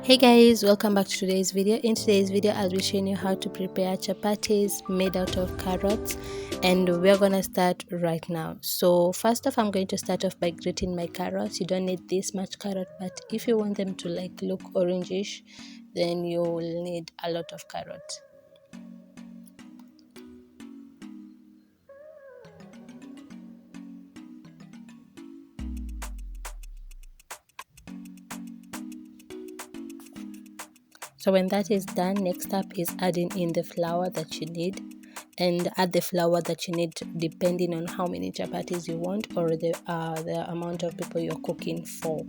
Hey guys, welcome back to today's video. In today's video I'll be showing you how to prepare chapatis made out of carrots, and we're gonna start right now. So first off, I'm going to start off by grating my carrots. You don't need this much carrot, but if you want them to look orangish, then you will need a lot of carrot. So when that is done, next step is adding in the flour that you need, and add the flour that you need depending on how many chapatis you want or the amount of people you're cooking for.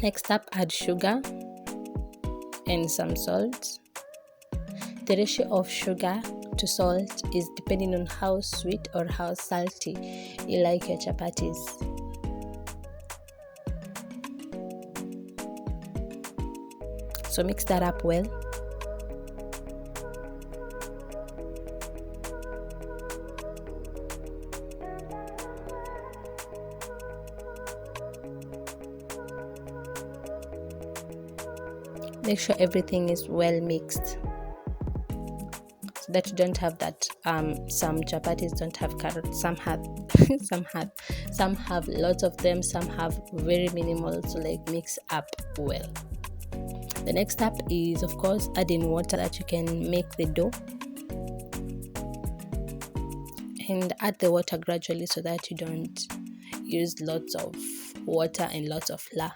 Next up, add sugar and some salt. The ratio of sugar to salt is depending on how sweet or how salty you like your chapatis. So mix that up well. Make sure everything is well mixed so that you don't have that some chapatis don't have carrots, some have some have lots of them, some have very minimal, so mix up well. The next step is, of course, adding water that you can make the dough, and add the water gradually so that you don't use lots of water and lots of flour.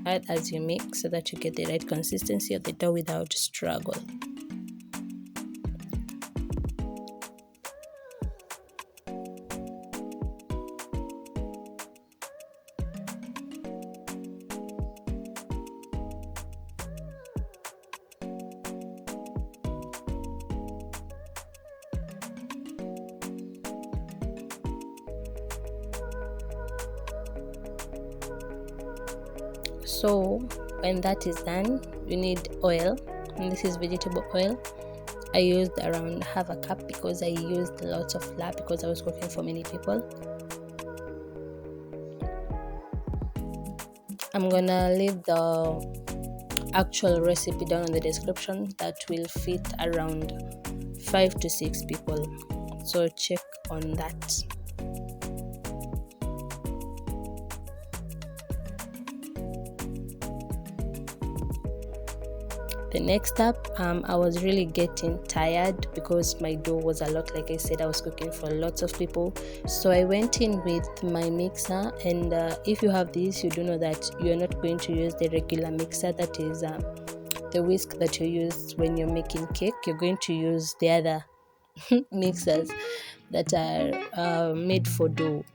Add as you mix so that you get the right consistency of the dough without struggle. So when that is done, you need oil, and this is vegetable oil. I used around half a cup because I used lots of flour because I was cooking for many people. I'm gonna leave the actual recipe down in the description. That will fit around 5 to 6 people, so check on that. The next step, I was really getting tired because my dough was a lot. Like I said, I was cooking for lots of people, so I went in with my mixer. And if you have this, you do know that you're not going to use the regular mixer, that is the whisk that you use when you're making cake. You're going to use the other mixers that are made for dough.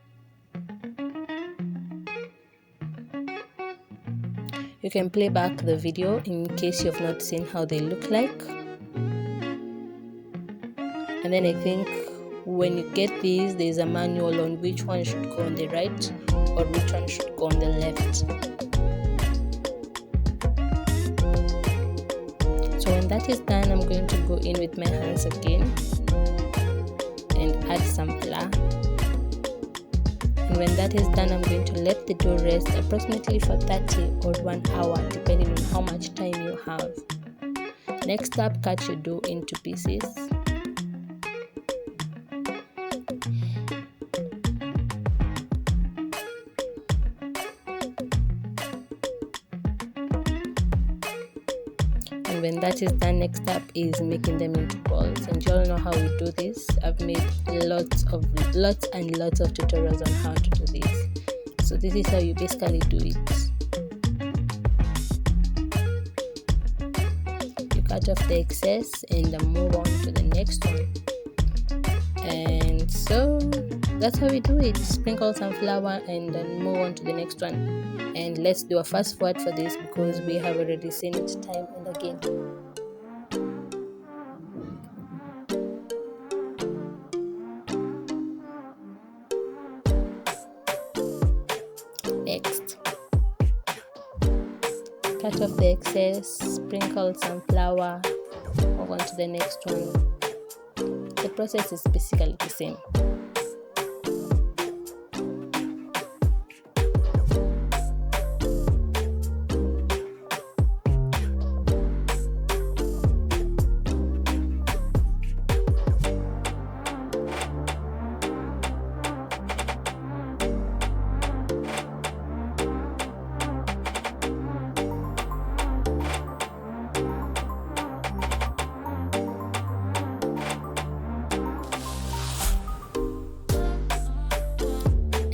You can play back the video in case you've not seen how they look like. And then I think when you get these, there's a manual on which one should go on the right or which one should go on the left. So when that is done, I'm going to go in with my hands again and add some flour. And when that is done, I'm going to let the dough rest approximately for 30 or 1 hour, depending on how much time you have. Next up, cut your dough into pieces. And when that is done, next step is making them into balls, and you all know how we do this. I've made lots and lots of tutorials on how to do this, so this is how you basically do it. You cut off the excess and move on to the next one, and so that's how we do it. Sprinkle some flour and then move on to the next one. And let's do a fast forward for this because we have already seen it time and again. Next, cut off the excess, sprinkle some flour, move on to the next one. The process is basically the same.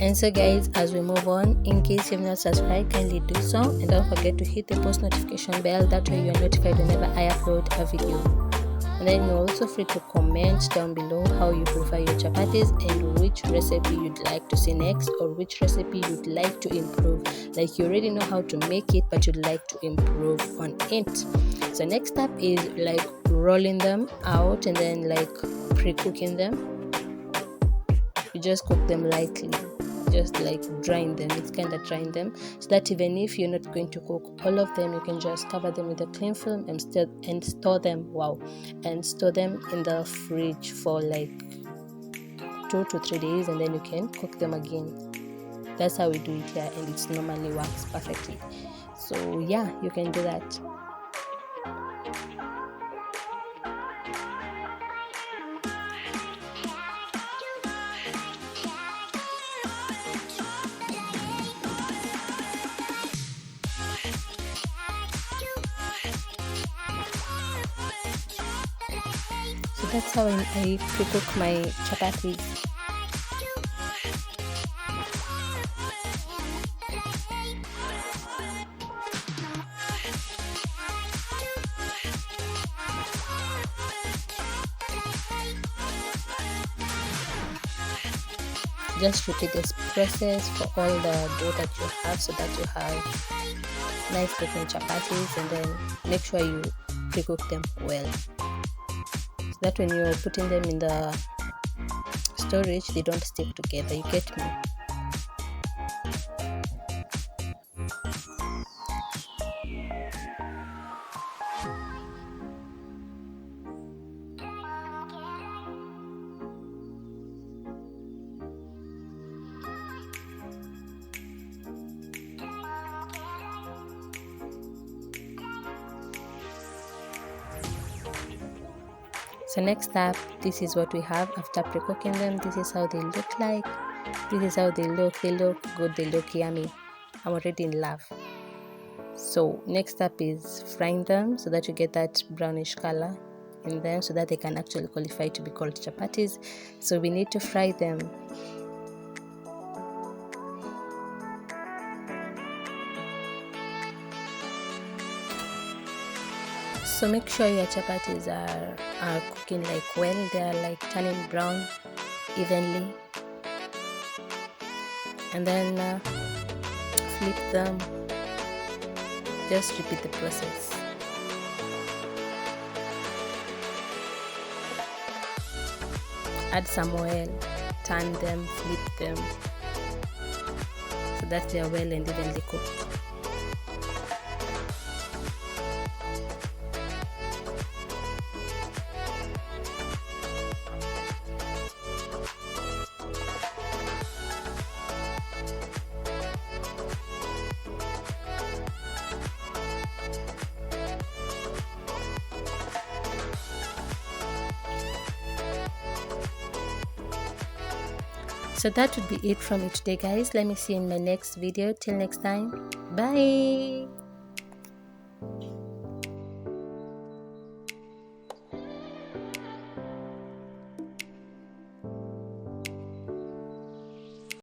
And so guys, as we move on, in case you've not subscribed, kindly do so, and don't forget to hit the post notification bell. That way you are notified whenever I upload a video. And then you're also free to comment down below how you prefer your chapatis and which recipe you'd like to see next, or which recipe you'd like to improve. Like you already know how to make it, but you'd like to improve on it. So next step is like rolling them out and then like pre-cooking them. You just cook them lightly, just like drying them. It's kind of drying them, so that even if you're not going to cook all of them, you can just cover them with a cling film and store them in the fridge for like 2 to 3 days, and then you can cook them again. That's how we do it here, and it normally works perfectly. So yeah, you can do that. So that's how I pre-cook my chapatis. Just repeat this process for all the dough that you have, so that you have nice looking chapatis, and then make sure you pre-cook them well, so that when you're putting them in the storage they don't stick together. You get me? So next up, this is what we have after pre-cooking them. This is how they look like. This is how they look. They look good, they look yummy. I'm already in love. So next up is frying them, so that you get that brownish color in them, so that they can actually qualify to be called chapatis. So we need to fry them. So make sure your chapatis are cooking like well. They are like turning brown evenly, and then flip them. Just repeat the process. Add some oil, turn them, flip them, so that they are well and evenly cooked. So that would be it from me today, guys. Let me see you in my next video. Till next time, bye.